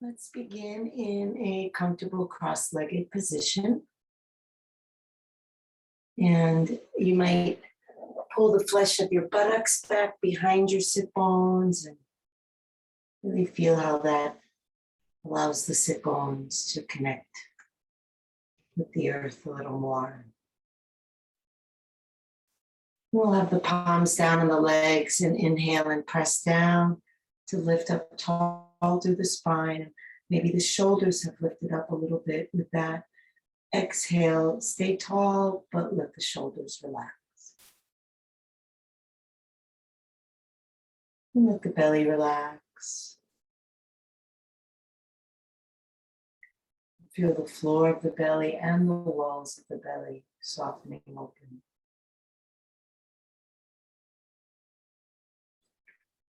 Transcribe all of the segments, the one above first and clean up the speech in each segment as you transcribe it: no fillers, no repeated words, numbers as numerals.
Let's begin in a comfortable cross-legged position. And you might pull the flesh of your buttocks back behind your sit bones and really feel how that allows the sit bones to connect with the earth a little more. We'll have the palms down on the legs and inhale and press down to lift up tall through the spine. Maybe the shoulders have lifted up a little bit with that. Exhale, stay tall, but let the shoulders relax. And let the belly relax. Feel the floor of the belly and the walls of the belly softening open.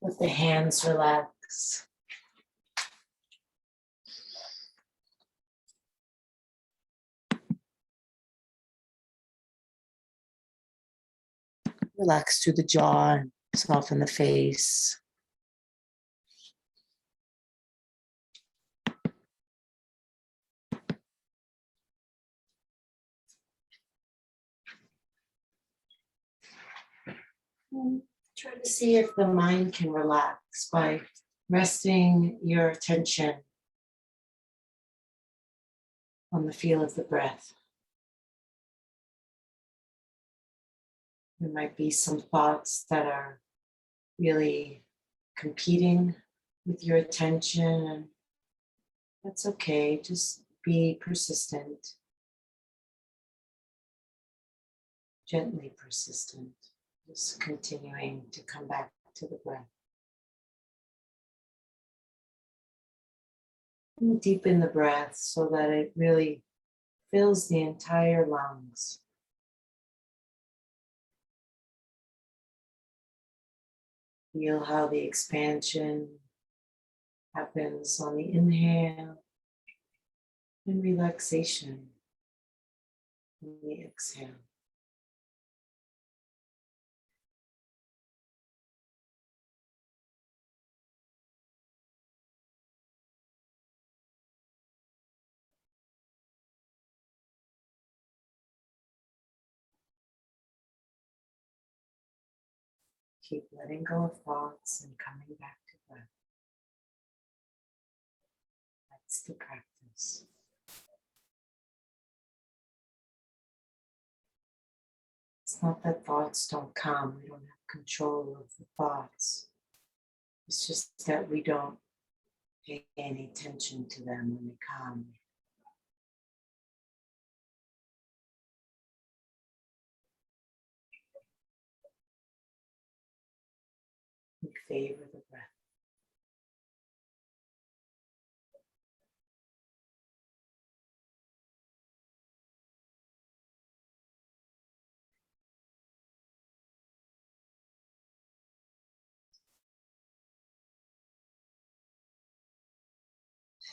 Let the hands relax. Relax through the jaw and soften the face. And try to see if the mind can relax by resting your attention on the feel of the breath. There might be some thoughts that are really competing with your attention, and that's okay. Just be persistent, gently persistent, just continuing to come back to the breath. And deepen the breath so that it really fills the entire lungs. Feel how the expansion happens on the inhale and relaxation on the exhale. Keep letting go of thoughts and coming back to breath. That's the practice. It's not that thoughts don't come. We don't have control of the thoughts. It's just that we don't pay any attention to them when they come. We favor the breath.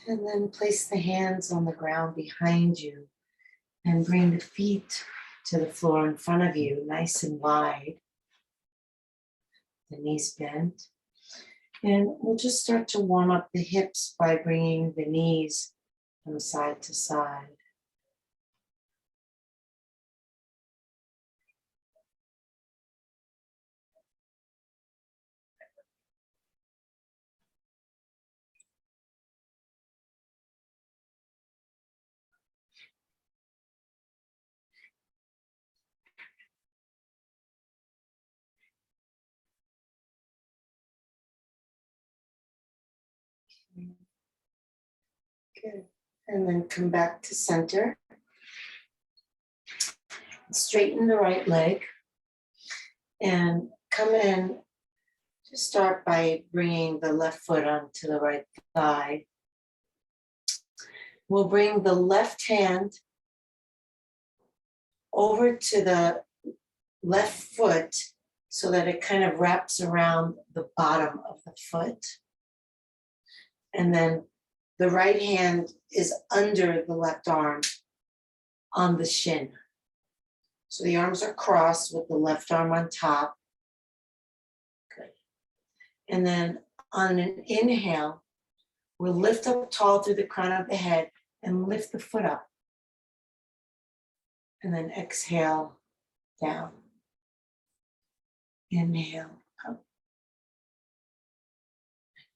And then place the hands on the ground behind you and bring the feet to the floor in front of you, nice and wide. The knees bent. And we'll just start to warm up the hips by bringing the knees from side to side. Good. And then come back to center. Straighten the right leg. And come in. Just start by bringing the left foot onto the right thigh. We'll bring the left hand over to the left foot so that it kind of wraps around the bottom of the foot. And then the right hand is under the left arm on the shin. So the arms are crossed with the left arm on top. Good. And then on an inhale, We'll lift up tall through the crown of the head and lift the foot up. And then exhale down. Inhale up.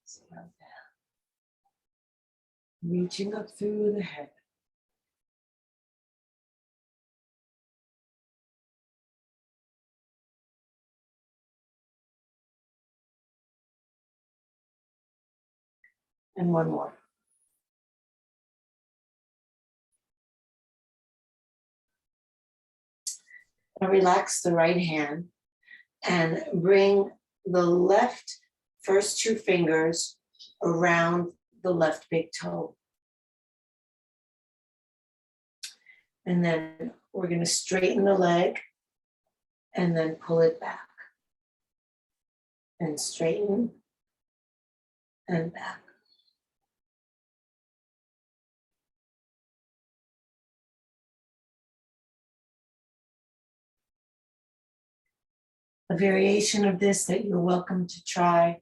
Exhale down. Reaching up through the head. And one more. Now relax the right hand and bring the left first two fingers around the left big toe. And then we're going to straighten the leg and then pull it back. And straighten and back. A variation of this that you're welcome to try,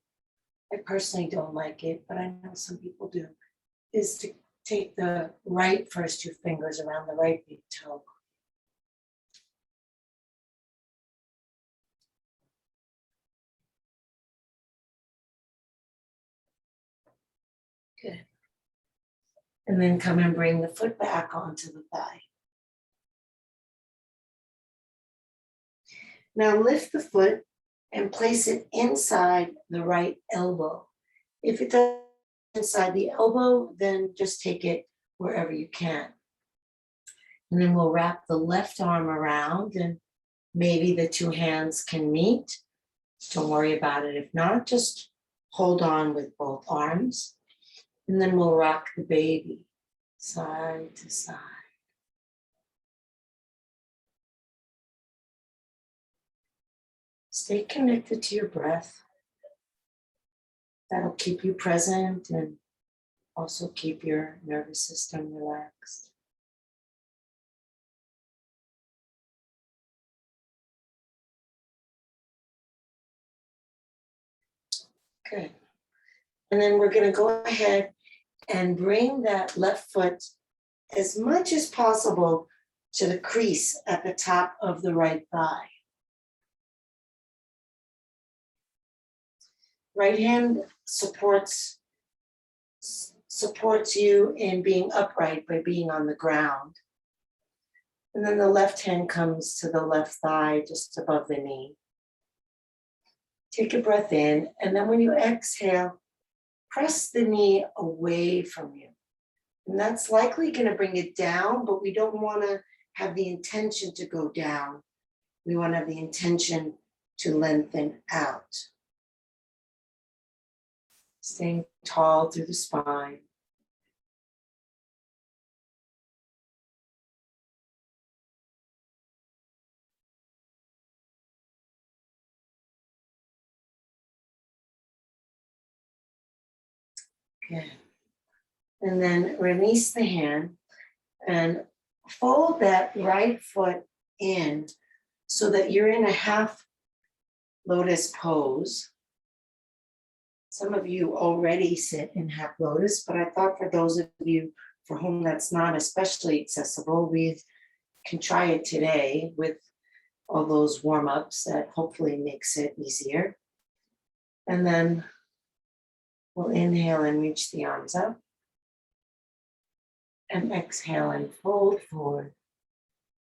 I personally don't like it, but I know some people do, is to take the right first two fingers around the right big toe. Good. And then come and bring the foot back onto the thigh. Now lift the foot and place it inside the right elbow. If it doesn't inside the elbow, then just take it wherever you can. And then we'll wrap the left arm around and maybe the two hands can meet. Don't worry about it. If not, just hold on with both arms. And then we'll rock the baby side to side. Stay connected to your breath. That'll keep you present and also keep your nervous system relaxed. Good. And then we're going to go ahead and bring that left foot as much as possible to the crease at the top of the right thigh. Right hand supports you in being upright by being on the ground. And then the left hand comes to the left thigh just above the knee. Take a breath in, and then when you exhale, press the knee away from you. And that's likely going to bring it down, but we don't want to have the intention to go down. We want to have the intention to lengthen out. Staying tall through the spine. Good. And then release the hand and fold that right foot in so that you're in a half lotus pose. Some of you already sit in half lotus, but I thought for those of you for whom that's not especially accessible, we can try it today with all those warm-ups that hopefully makes it easier. And then we'll inhale and reach the arms up. And exhale and fold forward,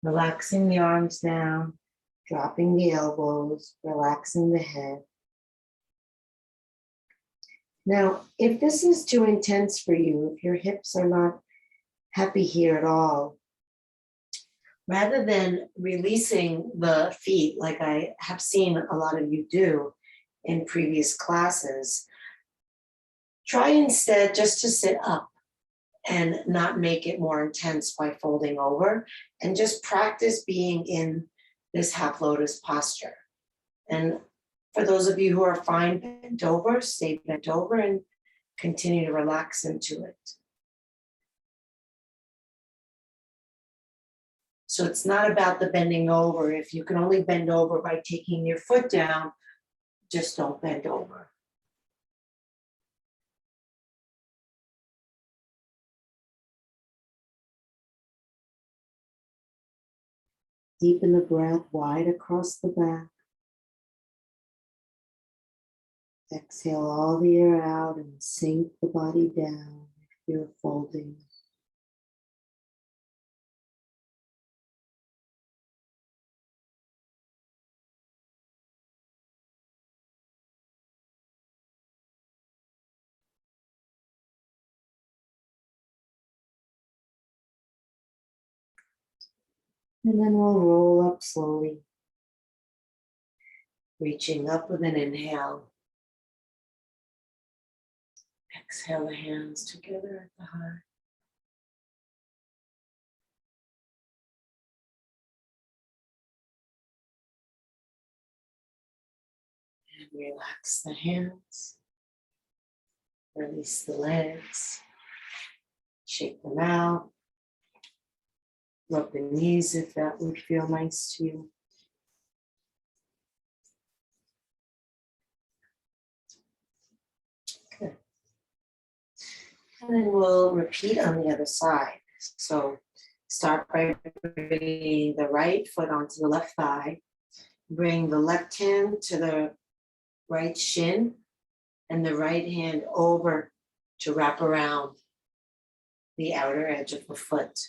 relaxing the arms down, dropping the elbows, relaxing the head. Now, if this is too intense for you, if your hips are not happy here at all, rather than releasing the feet like I have seen a lot of you do in previous classes, try instead just to sit up and not make it more intense by folding over, and just practice being in this half lotus posture. And for those of you who are fine bent over, stay bent over and continue to relax into it. So it's not about the bending over. If you can only bend over by taking your foot down, just don't bend over. Deepen the breath wide across the back. Exhale all the air out and sink the body down if you're folding. And then we'll roll up slowly, reaching up with an inhale. Exhale the hands together at the heart. And relax the hands. Release the legs. Shake them out. Rub the knees if that would feel nice to you. Good. And then we'll repeat on the other side. So start by bringing the right foot onto the left thigh. Bring the left hand to the right shin and the right hand over to wrap around the outer edge of the foot.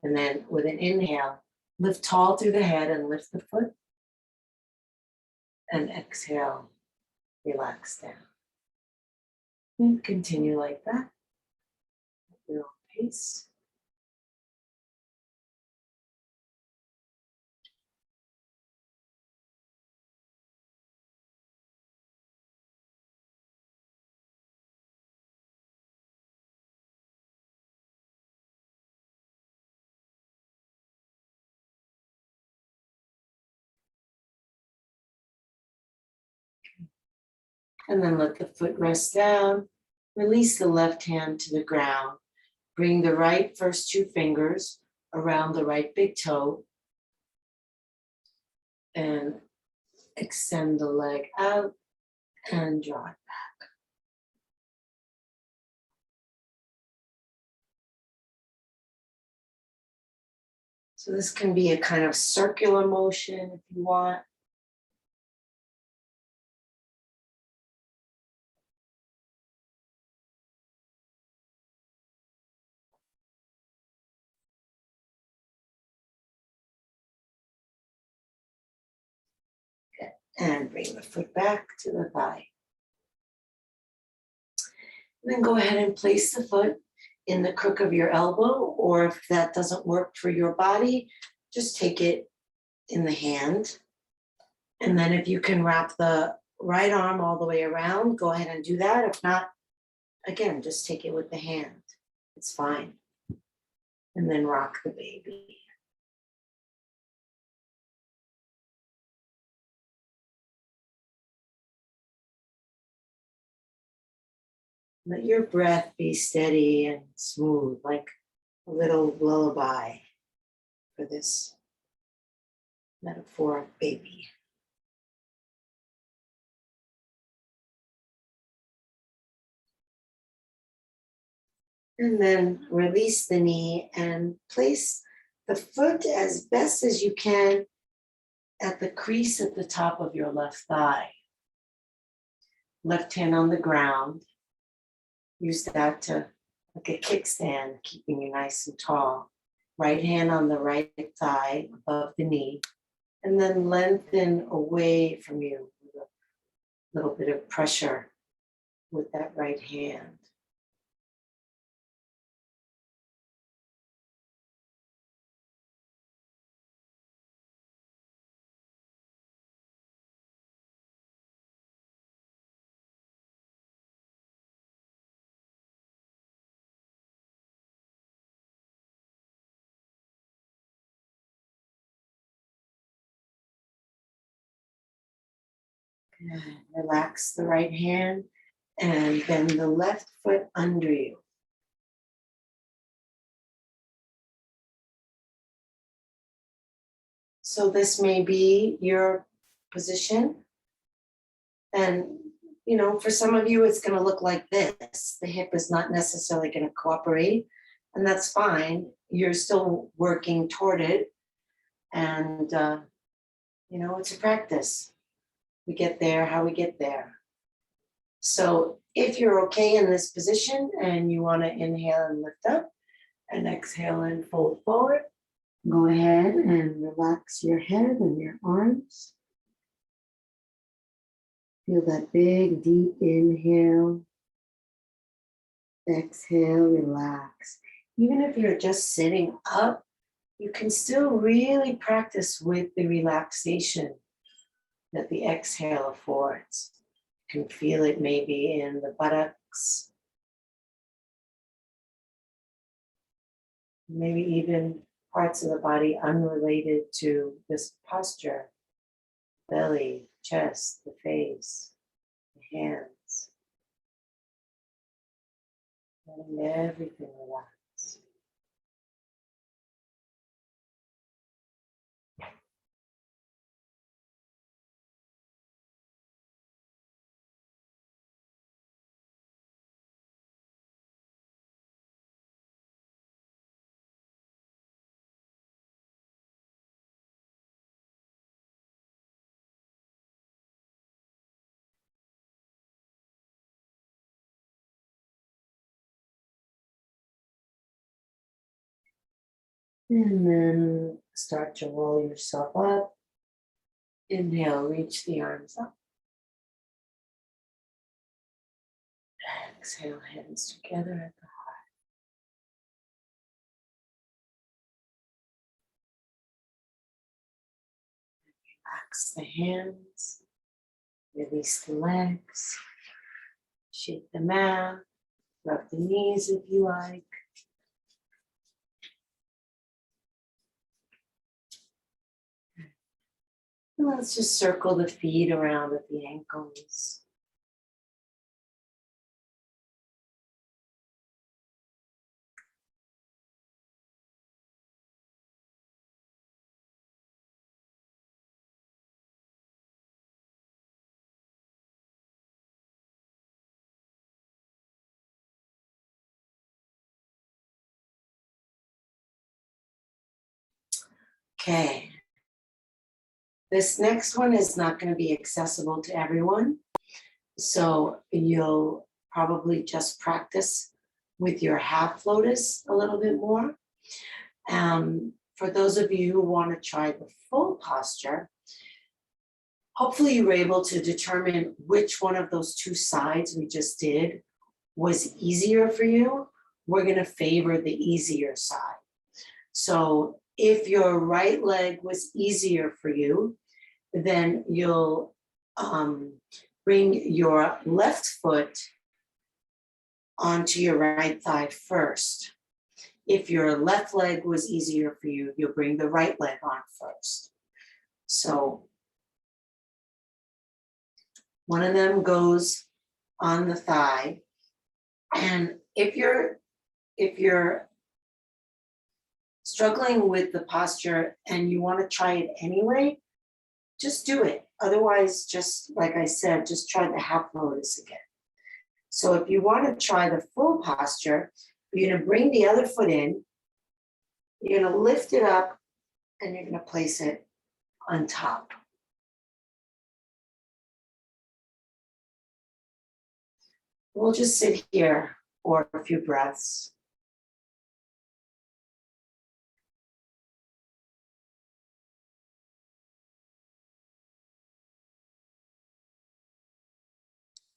And then with an inhale, lift tall through the head and lift the foot. And exhale, relax down. And continue like that at your own pace. And then let the foot rest down. Release the left hand to the ground. Bring the right first two fingers around the right big toe. And extend the leg out and draw it back. So this can be a kind of circular motion if you want. And bring the foot back to the thigh. And then go ahead and place the foot in the crook of your elbow, or if that doesn't work for your body, just take it in the hand. And then if you can wrap the right arm all the way around, go ahead and do that. If not, again, just take it with the hand. It's fine. And then rock the baby. Let your breath be steady and smooth, like a little lullaby for this metaphoric baby. And then release the knee and place the foot as best as you can at the crease at the top of your left thigh. Left hand on the ground. Use that to like a kickstand, keeping you nice and tall. Right hand on the right thigh above the knee. And then lengthen away from you with a little bit of pressure with that right hand. Good. Relax the right hand and bend the left foot under you. So this may be your position. And, you know, for some of you, it's going to look like this. The hip is not necessarily going to cooperate, and that's fine. You're still working toward it. And, it's a practice. We get there how we get there. So if you're okay in this position and you want to inhale and lift up and exhale and fold forward, go ahead and relax your head and your arms. Feel that big, deep inhale. Exhale, relax. Even if you're just sitting up, you can still really practice with the relaxation that the exhale affords. You can feel it maybe in the buttocks, maybe even parts of the body unrelated to this posture, belly, chest, the face, the hands, letting everything relax. And then start to roll yourself up. Inhale, reach the arms up. Exhale, hands together at the heart. Relax the hands, release the legs, shake the mat, rub the knees if you like. And let's just circle the feet around at the ankles. Okay. This next one is not going to be accessible to everyone. So you'll probably just practice with your half lotus a little bit more. For those of you who want to try the full posture, hopefully you were able to determine which one of those two sides we just did was easier for you. We're going to favor the easier side. So if your right leg was easier for you, then you'll bring your left foot onto your right thigh first. If your left leg was easier for you, you'll bring the right leg on first. So one of them goes on the thigh. And if you're struggling with the posture and you want to try it anyway, just do it. Otherwise, just like I said, just try the half lotus again. So if you want to try the full posture, you're going to bring the other foot in, you're going to lift it up, and you're going to place it on top. We'll just sit here for a few breaths.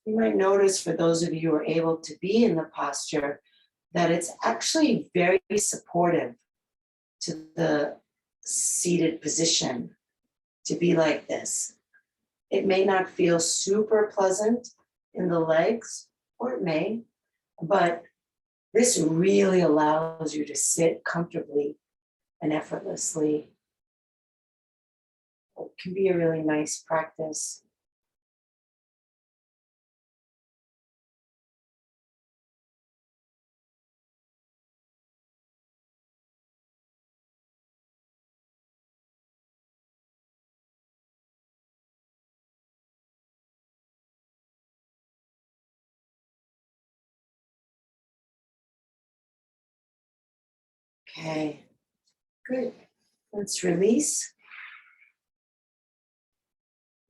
You might notice, for those of you who are able to be in the posture, that it's actually very supportive to the seated position to be like this. It may not feel super pleasant in the legs, or it may, but this really allows you to sit comfortably and effortlessly. It can be a really nice practice. Okay, good. Let's release.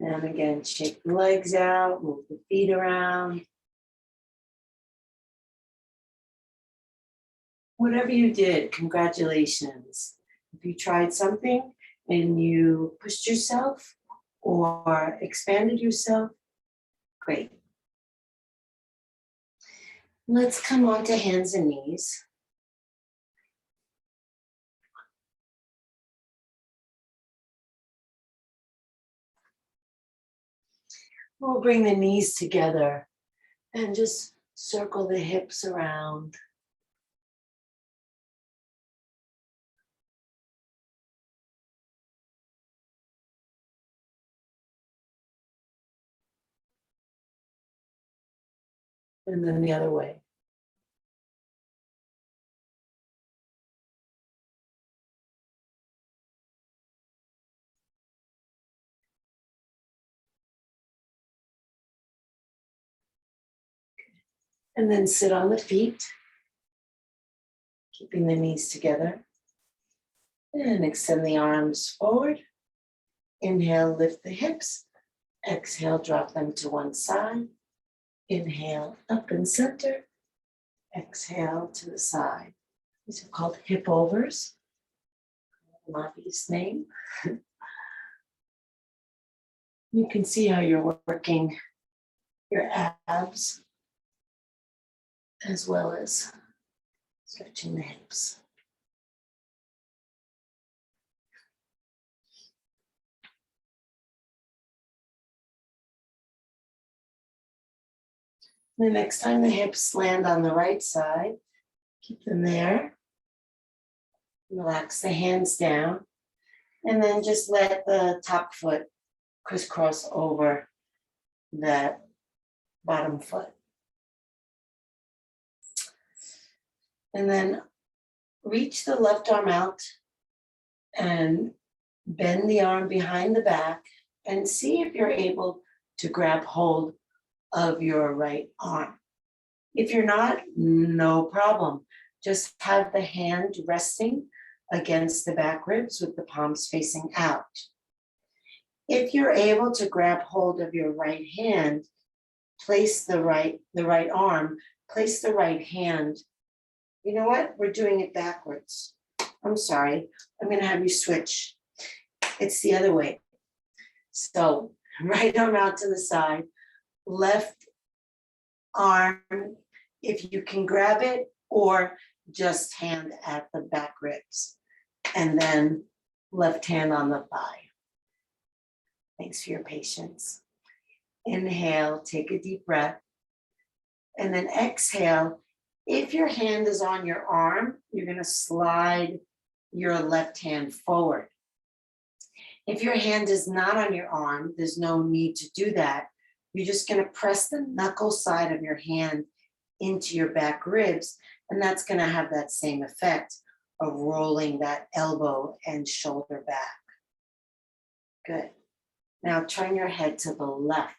And again, shake the legs out, move the feet around. Whatever you did, congratulations. If you tried something and you pushed yourself or expanded yourself, great. Let's come on to hands and knees. We'll bring the knees together and just circle the hips around. And then the other way. And then sit on the feet, keeping the knees together. And extend the arms forward. Inhale, lift the hips. Exhale, drop them to one side. Inhale, up and center. Exhale to the side. These are called hip overs. An obvious name. You can see how you're working your abs as well as stretching the hips. The next time the hips land on the right side, keep them there. Relax the hands down. And then just let the top foot crisscross over that bottom foot. And then reach the left arm out and bend the arm behind the back and see if you're able to grab hold of your right arm. If you're not, no problem. Just have the hand resting against the back ribs with the palms facing out. If you're able to grab hold of your right hand, place the right arm, place the right hand. You know what? We're doing it backwards. I'm sorry. I'm going to have you switch. It's the other way. So right arm out to the side, left arm, if you can grab it, or just hand at the back ribs. And then left hand on the thigh. Thanks for your patience. Inhale, take a deep breath. And then exhale. If your hand is on your arm, you're going to slide your left hand forward. If your hand is not on your arm, there's no need to do that. You're just going to press the knuckle side of your hand into your back ribs, and that's going to have that same effect of rolling that elbow and shoulder back. Good. Now turn your head to the left.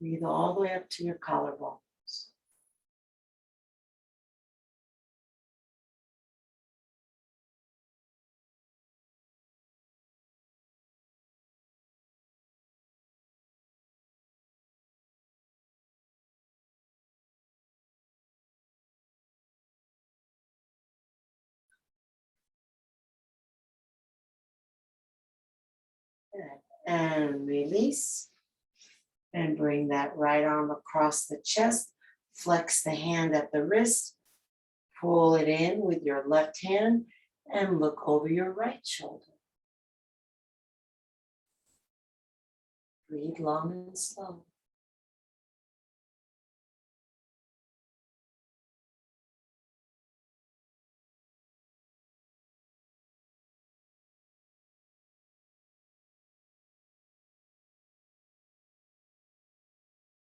Breathe all the way up to your collarbones. Good. And release. And bring that right arm across the chest. Flex the hand at the wrist. Pull it in with your left hand and look over your right shoulder. Breathe long and slow.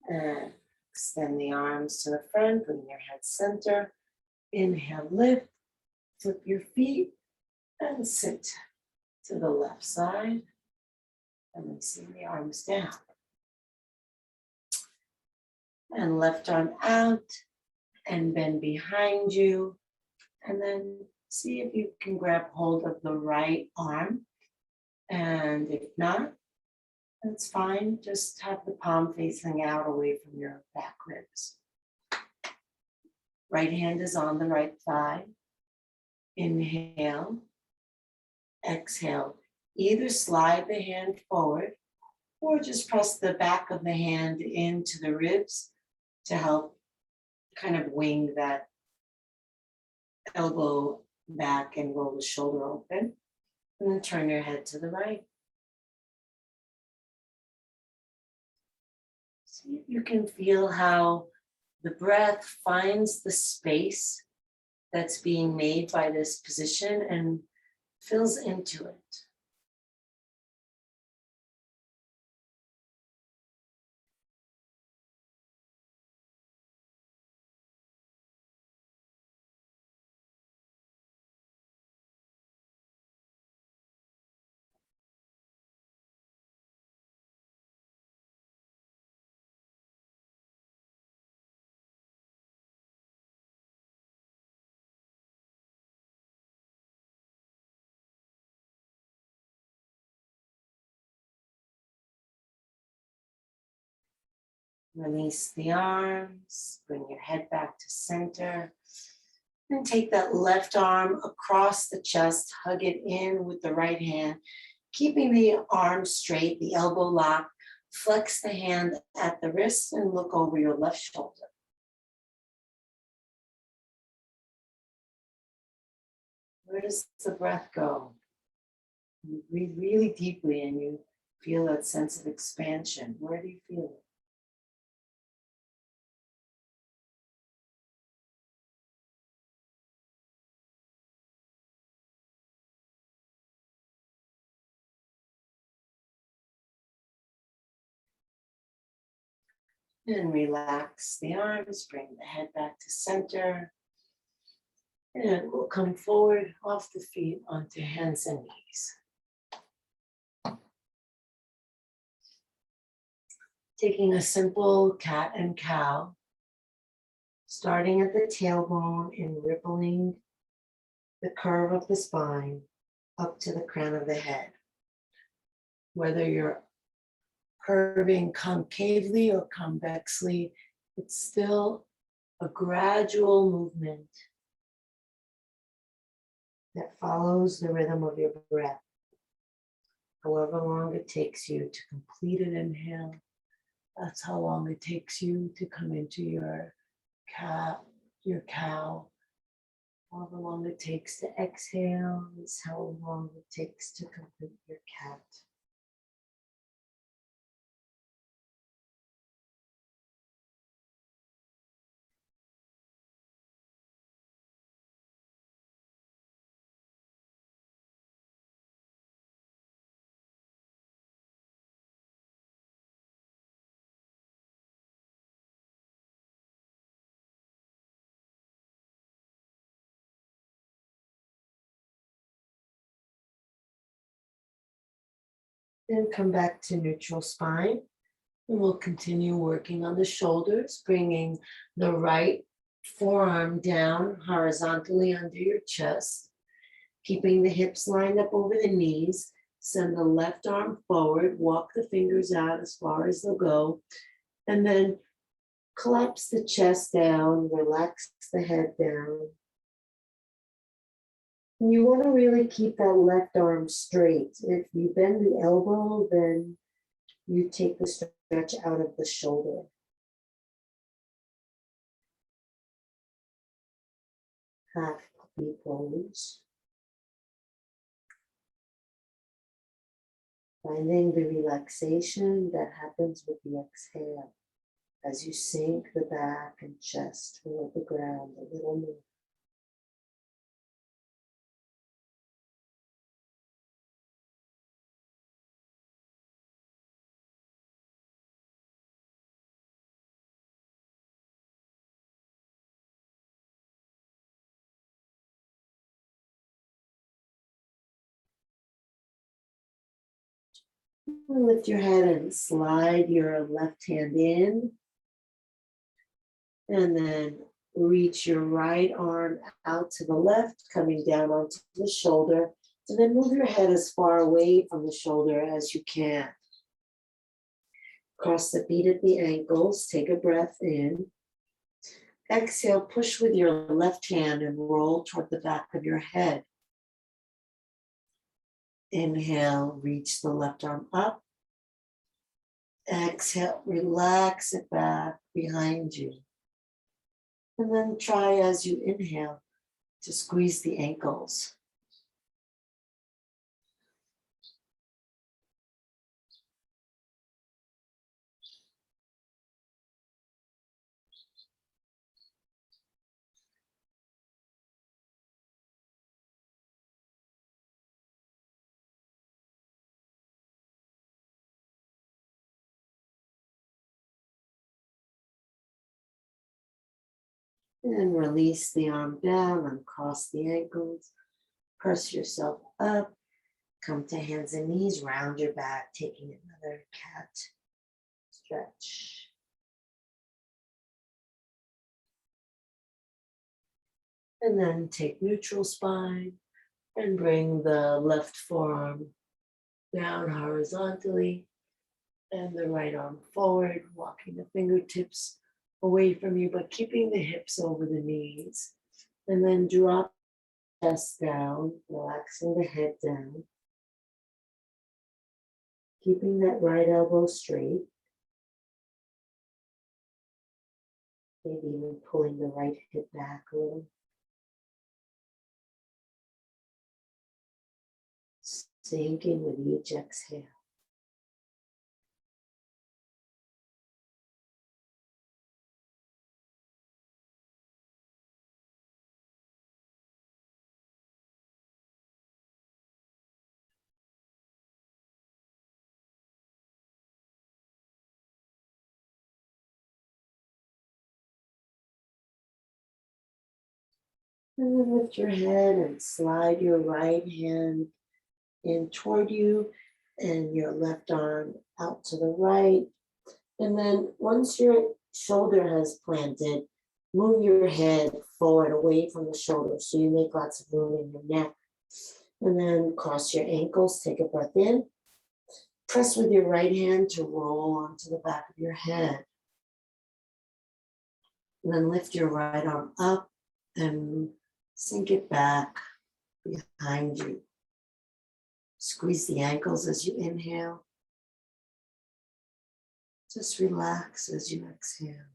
And extend the arms to the front, bring your head center. Inhale, lift, flip your feet, and sit to the left side. And then send the arms down. And left arm out, and bend behind you. And then See if you can grab hold of the right arm. And if not, that's fine. Just have the palm facing out away from your back ribs. Right hand is on the right thigh. Inhale. Exhale. Either slide the hand forward or just press the back of the hand into the ribs to help kind of wing that elbow back and roll the shoulder open. And then turn your head to the right. See if you can feel how the breath finds the space that's being made by this position and fills into it. Release the arms, bring your head back to center, and take that left arm across the chest, hug it in with the right hand, keeping the arm straight, the elbow locked. Flex the hand at the wrist and look over your left shoulder. Where does the breath go? You breathe really deeply and you feel that sense of expansion. Where do you feel it? And relax the arms, bring the head back to center. And we'll come forward off the feet onto hands and knees. Taking a simple cat and cow, starting at the tailbone and rippling the curve of the spine up to the crown of the head. Whether you're curving concavely or convexly, it's still a gradual movement that follows the rhythm of your breath. However long it takes you to complete an inhale, that's how long it takes you to come into your cow. However long it takes to exhale is how long it takes to complete your cat. Then come back to neutral spine. And we'll continue working on the shoulders, bringing the right forearm down horizontally under your chest, keeping the hips lined up over the knees. Send the left arm forward, walk the fingers out as far as they'll go, and then collapse the chest down, relax the head down. And you want to really keep that left arm straight. If you bend the elbow, then you take the stretch out of the shoulder. Half puppy pose. Finding the relaxation that happens with the exhale as you sink the back and chest toward the ground a little more. Lift your head and slide your left hand in. And then reach your right arm out to the left, coming down onto the shoulder, and then move your head as far away from the shoulder as you can. Cross the feet at the ankles, take a breath in. Exhale, push with your left hand and roll toward the back of your head. Inhale, reach the left arm up. Exhale, relax it back behind you. And then try as you inhale to squeeze the ankles. And release the arm down, uncross the ankles, press yourself up, come to hands and knees, round your back, taking another cat stretch. And then take neutral spine and bring the left forearm down horizontally and the right arm forward, walking the fingertips away from you, but keeping the hips over the knees. And then drop the chest down, relaxing the head down. Keeping that right elbow straight. Maybe even pulling the right hip back a little. Sinking with each exhale. And then lift your head and slide your right hand in toward you and your left arm out to the right. And then once your shoulder has planted, move your head forward away from the shoulder so you make lots of room in your neck. And then cross your ankles, take a breath in. Press with your right hand to roll onto the back of your head. And then lift your right arm up and sink it back behind you. Squeeze the ankles as you inhale. Just relax as you exhale.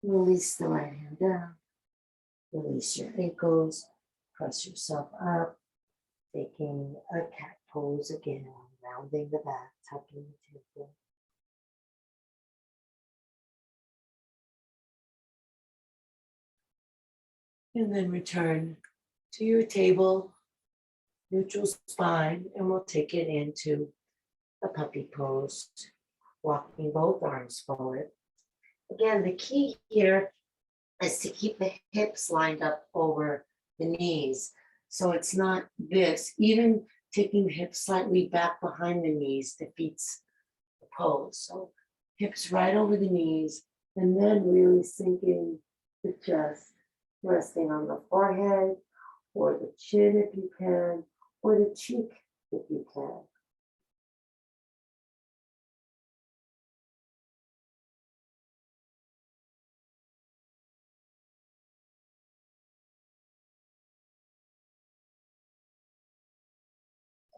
Release the right hand down. Release your ankles. Press yourself up. Taking a cat pose again. Rounding the back, tucking the temple. And then return to your table, neutral spine, and we'll take it into a puppy pose, walking both arms forward. Again, the key here is to keep the hips lined up over the knees. So it's not this. Even taking the hips slightly back behind the knees defeats the pose. So hips right over the knees, and then really sinking the chest, resting on the forehead or the chin if you can, or the cheek if you can.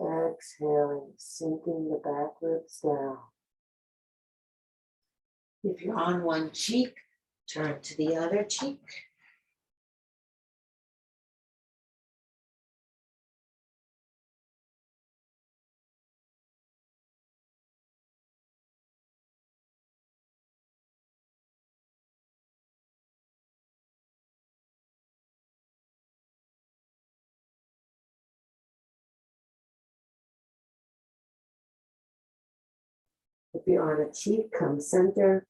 Exhaling, sinking the back ribs down. If you're on one cheek, turn to the other cheek. If you're on a cheek, come center.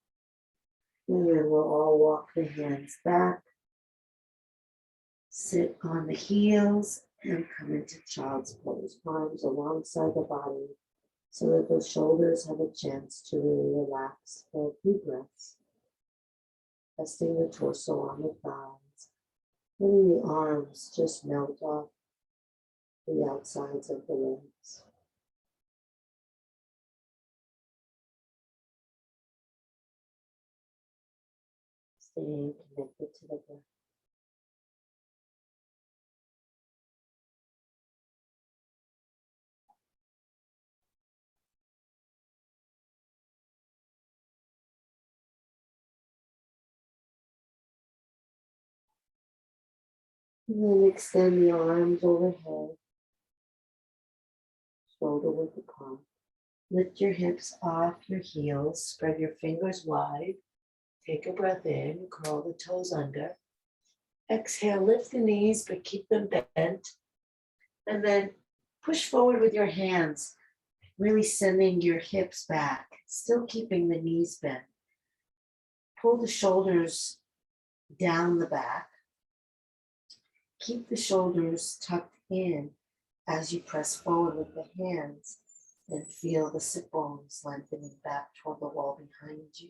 And then we'll all walk the hands back. Sit on the heels and come into child's pose. Arms alongside the body so that the shoulders have a chance to really relax for a few breaths. Resting the torso on the thighs. Letting the arms just melt off the outsides of the legs. Staying connected to the breath. And then extend the arms overhead, shoulder width apart. Lift your hips off your heels, spread your fingers wide. Take a breath in, curl the toes under. Exhale, lift the knees, but keep them bent. And then push forward with your hands, really sending your hips back, still keeping the knees bent. Pull the shoulders down the back. Keep the shoulders tucked in as you press forward with the hands and feel the sit bones lengthening back toward the wall behind you.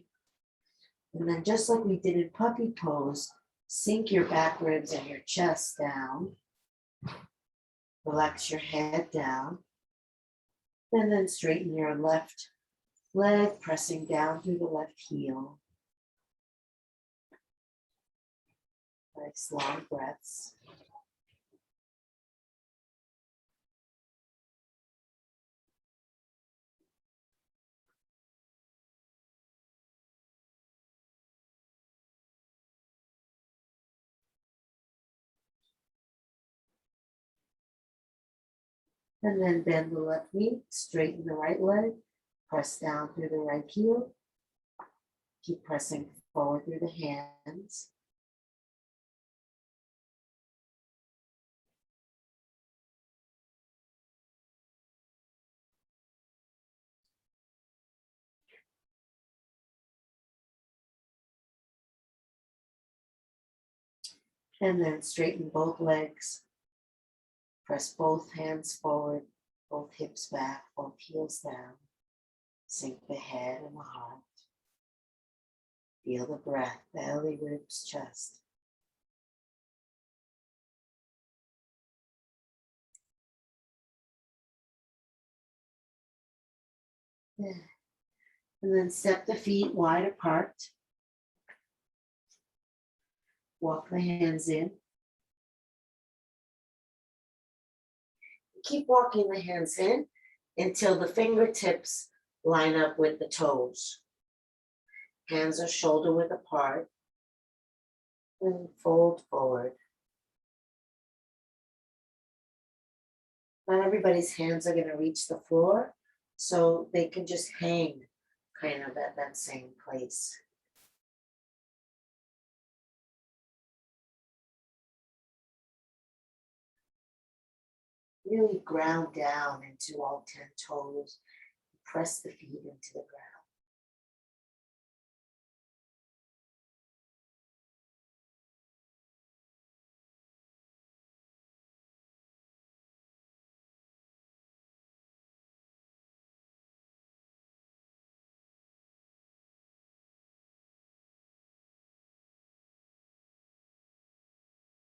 And then just like we did in puppy pose, sink your back ribs and your chest down. Relax your head down. And then straighten your left leg, pressing down through the left heel. Nice long breaths. And then bend the left knee, straighten the right leg, press down through the right heel. Keep pressing forward through the hands. And then straighten both legs. Press both hands forward, both hips back, both heels down. Sink the head and the heart. Feel the breath, belly, ribs, chest. Yeah. And then step the feet wide apart. Walk the hands in. Keep walking the hands in until the fingertips line up with the toes. Hands are shoulder width apart. And fold forward. Not everybody's hands are going to reach the floor, so they can just hang kind of at that same place. Really ground down into all 10 toes. Press the feet into the ground.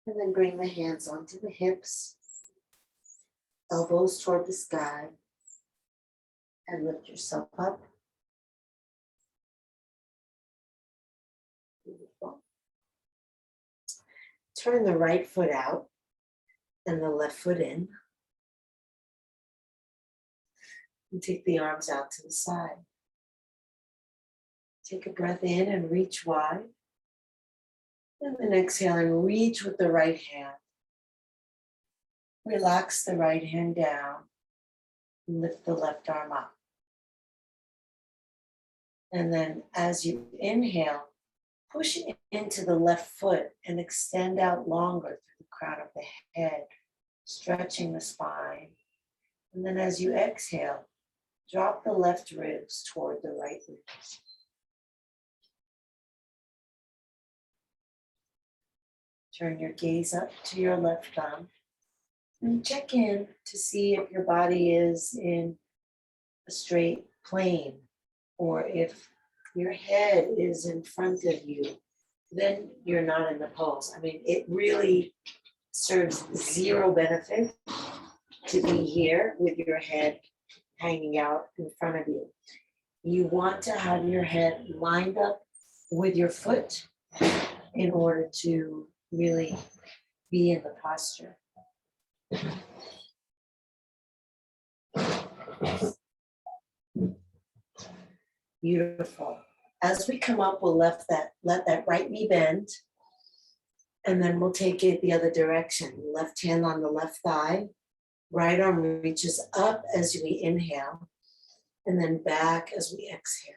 And then bring the hands onto the hips, elbows toward the sky, and lift yourself up. Beautiful. Turn the right foot out and the left foot in. And take the arms out to the side. Take a breath in and reach wide. And then exhale and reach with the right hand. Relax the right hand down. Lift the left arm up. And then as you inhale, push into the left foot and extend out longer through the crown of the head, stretching the spine. And then as you exhale, Drop the left ribs toward the right ribs. Turn your gaze up to your left thumb and check in to see if your body is in a straight plane or if your head is in front of you. Then you're not in the pose. I mean, it really serves zero benefit to be here with your head hanging out in front of you. You want to have your head lined up with your foot in order to really be in the posture. Beautiful. As we come up, we'll let that right knee bend, and then we'll take it the other direction. Left hand on the left thigh, right arm reaches up as we inhale, and then back as we exhale.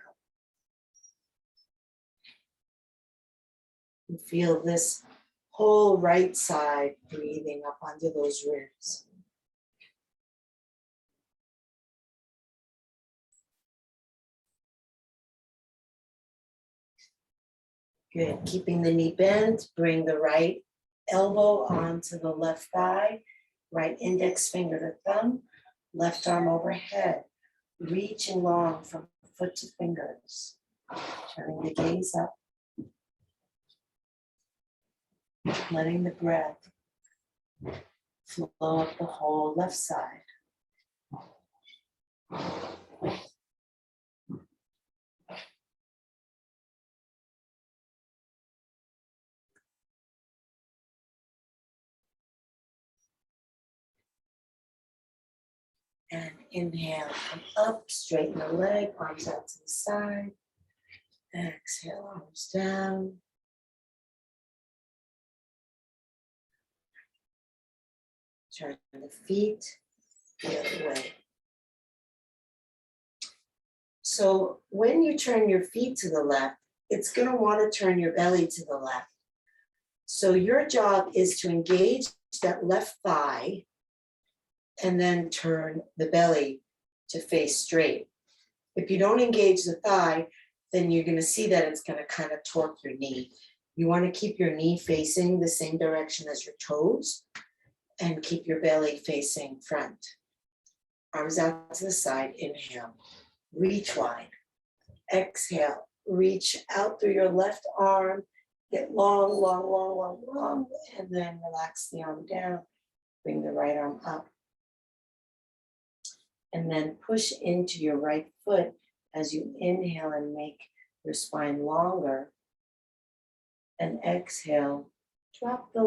And feel this whole right side breathing up onto those ribs. Good. Keeping the knee bent, bring the right elbow onto the left thigh, right index finger to thumb, left arm overhead, reaching long from foot to fingers. Turning the gaze up. Letting the breath flow up the whole left side. And inhale, come up, straighten the leg, arms out to the side. Exhale, arms down. Turn the feet the other way. So when you turn your feet to the left, it's going to want to turn your belly to the left. So your job is to engage that left thigh and then turn the belly to face straight. If you don't engage the thigh, then you're going to see that it's going to kind of torque your knee. You want to keep your knee facing the same direction as your toes and keep your belly facing front. Arms out to the side, inhale, reach wide. Exhale, reach out through your left arm, get long, long, long, long, long, and then relax the arm down, bring the right arm up. And then push into your right foot as you inhale and make your spine longer. And exhale, drop the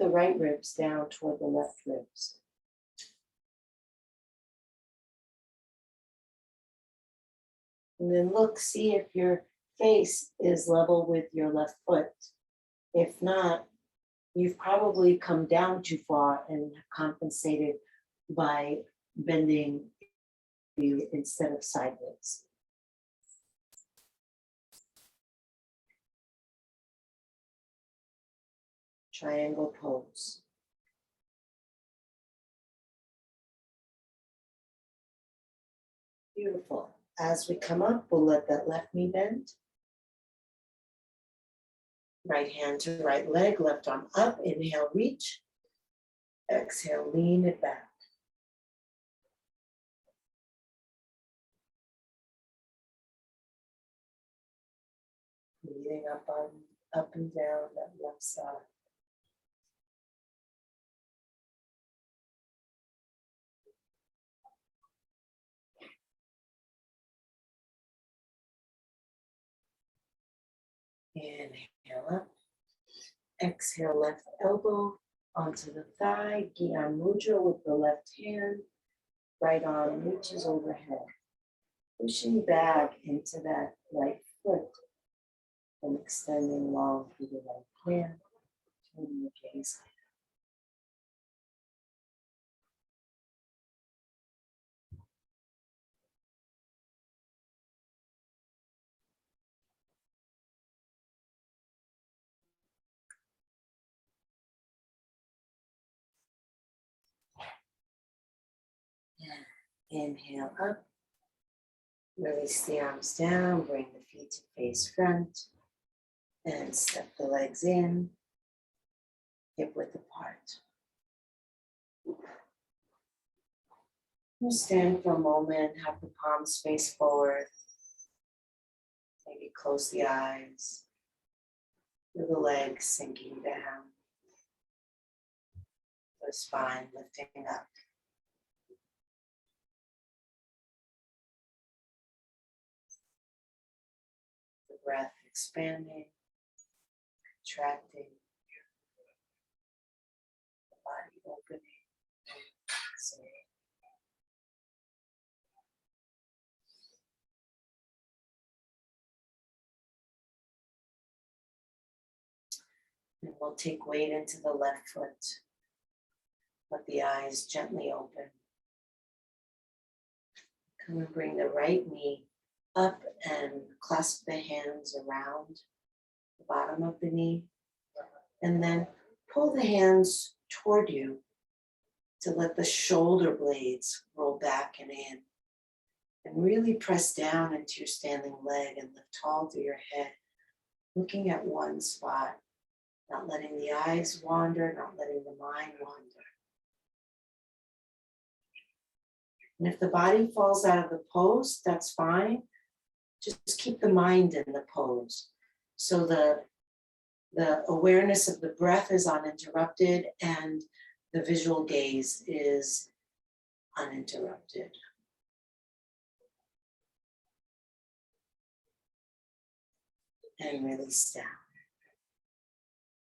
right ribs down toward the left ribs. And then look, see if your face is level with your left foot. If not, you've probably come down too far and compensated by bending you instead of sideways. Triangle pose. Beautiful. As we come up, we'll let that left knee bend. Right hand to right leg, left arm up. Inhale, reach. Exhale, lean it back. Breathing up and down that left side. Inhale up. Exhale, left elbow onto the thigh. Gyan Mudra with the left hand. Right arm reaches overhead. Pushing back into that right foot and extending long through the right hand. Turning the gaze. Inhale up. Release the arms down. Bring the feet to face front. And step the legs in. Hip width apart. Stand for a moment. Have the palms face forward. Maybe close the eyes. Feel the legs sinking down. The spine lifting up. The breath expanding, contracting. The body opening. Exhaling. And we'll take weight into the left foot. Let the eyes gently open. Come and bring the right knee up and clasp the hands around the bottom of the knee. And then pull the hands toward you to let the shoulder blades roll back and in. And really press down into your standing leg and lift tall through your head, looking at one spot, not letting the eyes wander, not letting the mind wander. And if the body falls out of the pose, that's fine. Just keep the mind in the pose. So the awareness of the breath is uninterrupted and the visual gaze is uninterrupted. And release down.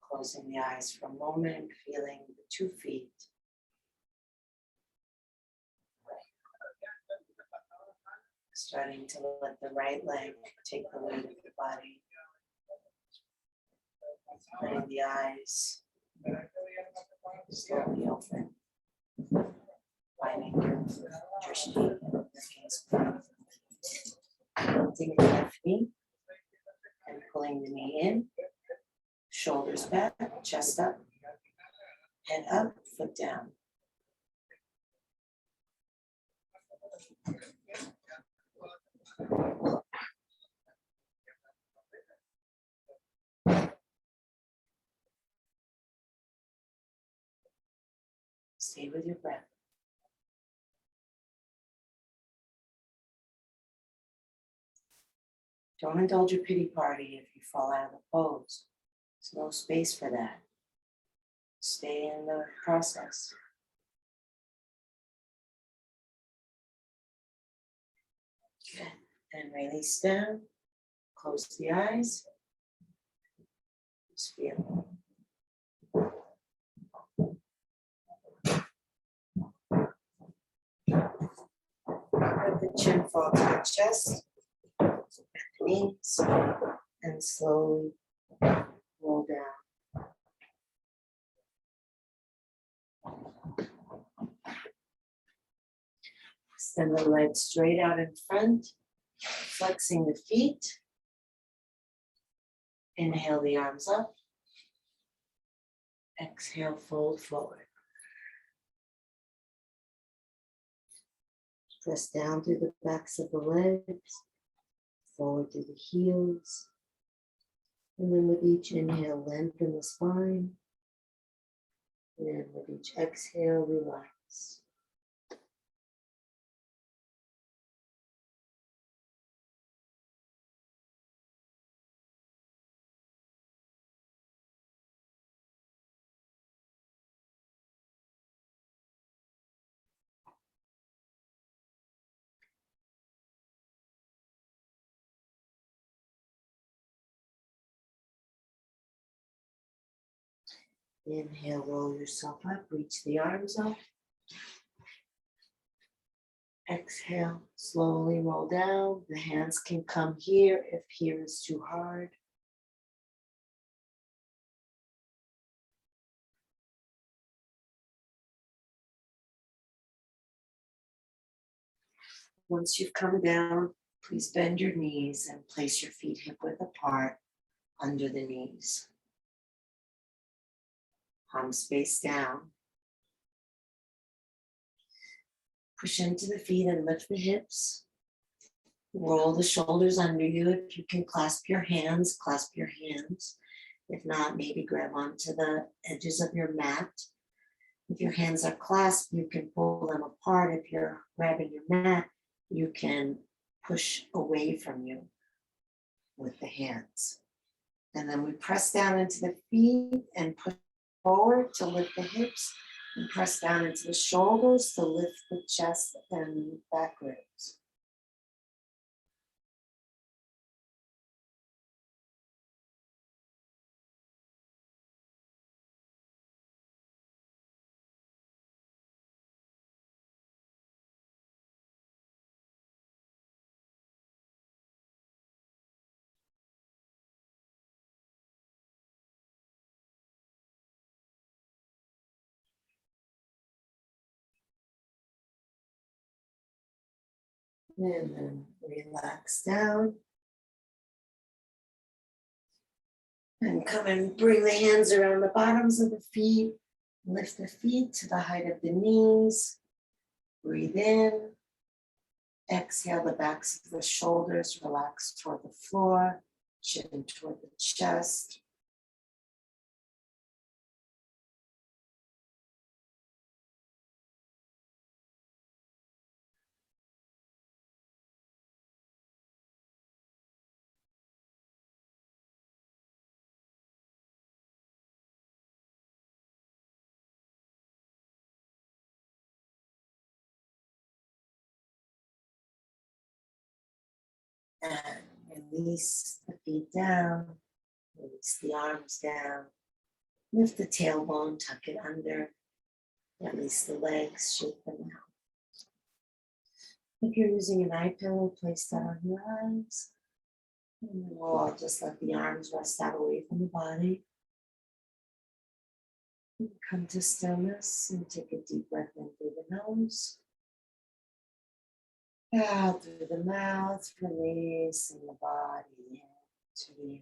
Closing the eyes for a moment, feeling the 2 feet. Starting to let the right leg take the weight of the body. Letting the eyes slowly open. Finding your shape and lifting the left knee and pulling the knee in. Shoulders back, chest up, head up, foot down. Stay with your breath. Don't indulge a pity party if you fall out of the pose. There's no space for that. Stay in the process. Good. And release down. Close the eyes. Just feel. Let the chin fall to the chest. Bend the knees. And slowly roll down. Extend the legs straight out in front, flexing the feet. Inhale the arms up. Exhale, fold forward. Press down through the backs of the legs, forward through the heels. And then with each inhale, lengthen the spine. And with each exhale, relax. Inhale, roll yourself up, reach the arms up. Exhale, slowly roll down. The hands can come here if here is too hard. Once you've come down, please bend your knees and place your feet hip width apart under the knees. Palms face down. Push into the feet and lift the hips. Roll the shoulders under you. If you can clasp your hands, clasp your hands. If not, maybe grab onto the edges of your mat. If your hands are clasped, you can pull them apart. If you're grabbing your mat, you can push away from you with the hands. And then we press down into the feet and push forward to lift the hips, and press down into the shoulders to lift the chest and back ribs. And then relax down. And come and bring the hands around the bottoms of the feet. Lift the feet to the height of the knees. Breathe in. Exhale, the backs of the shoulders relax toward the floor, chin toward the chest. And release the feet down, release the arms down. Lift the tailbone, tuck it under. Release the legs, shake them out. If you're using an eye pillow, place that on your eyes. And then we'll all just let the arms rest out away from the body. And come to stillness and take a deep breath in through the nose. Out through the mouth, releasing the body into the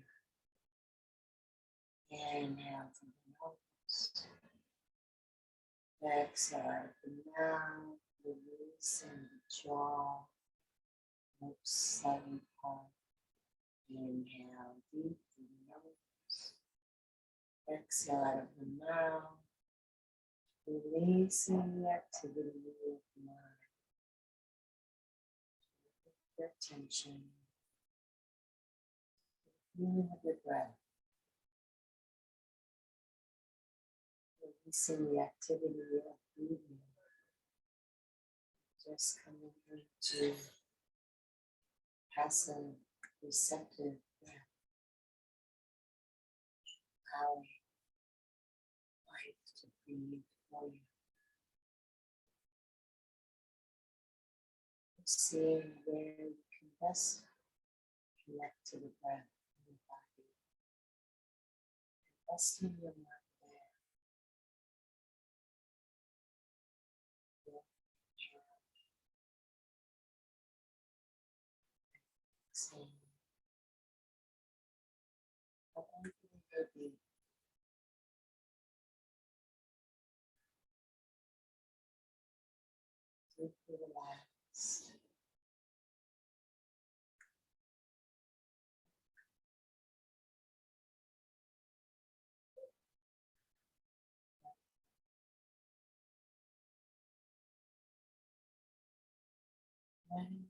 inhale through the nose. Exhale out the mouth, releasing the jaw, lips slightly apart. Inhale deep through the nose. Exhale out of the mouth, releasing the activity of the mind. Your attention, feeling of your breath, releasing the activity of breathing, just coming into passive, receptive breath, allowing life to breathe for you. Seeing where you can best connect to the breath in the body, resting your mind there. Exhaling. Open your beat. Deeply relaxed. And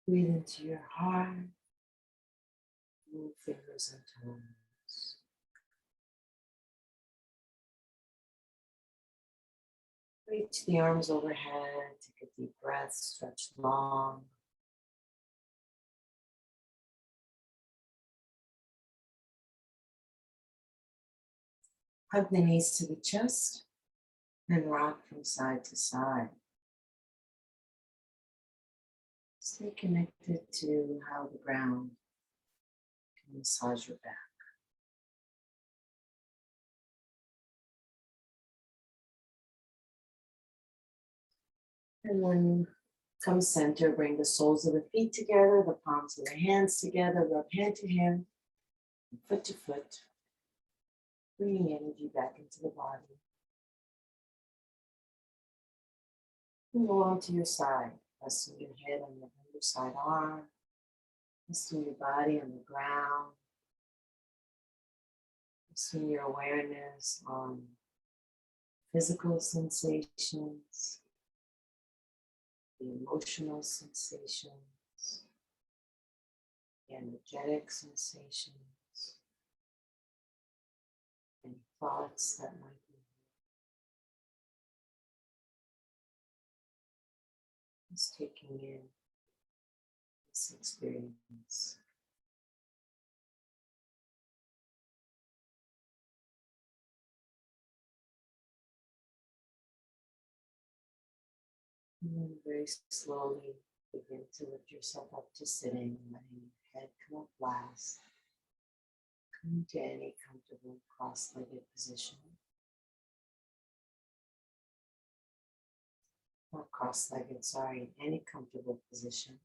Breathe into your heart. Move fingers and toes. Reach the arms overhead. Take a deep breath. Stretch long. Hug the knees to the chest and rock from side to side. Stay connected to how the ground can massage your back. And when you come center, bring the soles of the feet together, the palms of the hands together, rub hand to hand, foot to foot, bringing energy back into the body. And go on to your side, resting your head on your underside arm, resting your body on the ground, resting your awareness on physical sensations, the emotional sensations, the energetic sensations, any thoughts that might be. Just taking in this experience. And then very slowly begin to lift yourself up to sitting, letting your head come up last. Come to any comfortable cross-legged position. Not cross-legged, sorry, any comfortable position.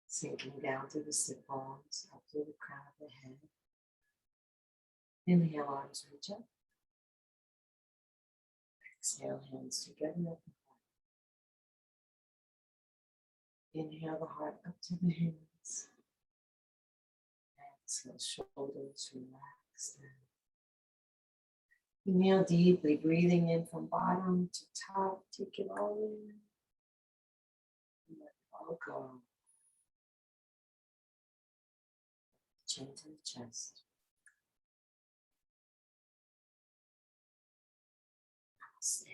Sinking down through the sit bones, up through the crown of the head. Inhale, arms reach up. Exhale, hands together at the heart. Inhale the heart up to the hands. Exhale, shoulders relaxed. Inhale deeply, breathing in from bottom to top. Take it all in. And let it all go. Chin to the chest. Namaste.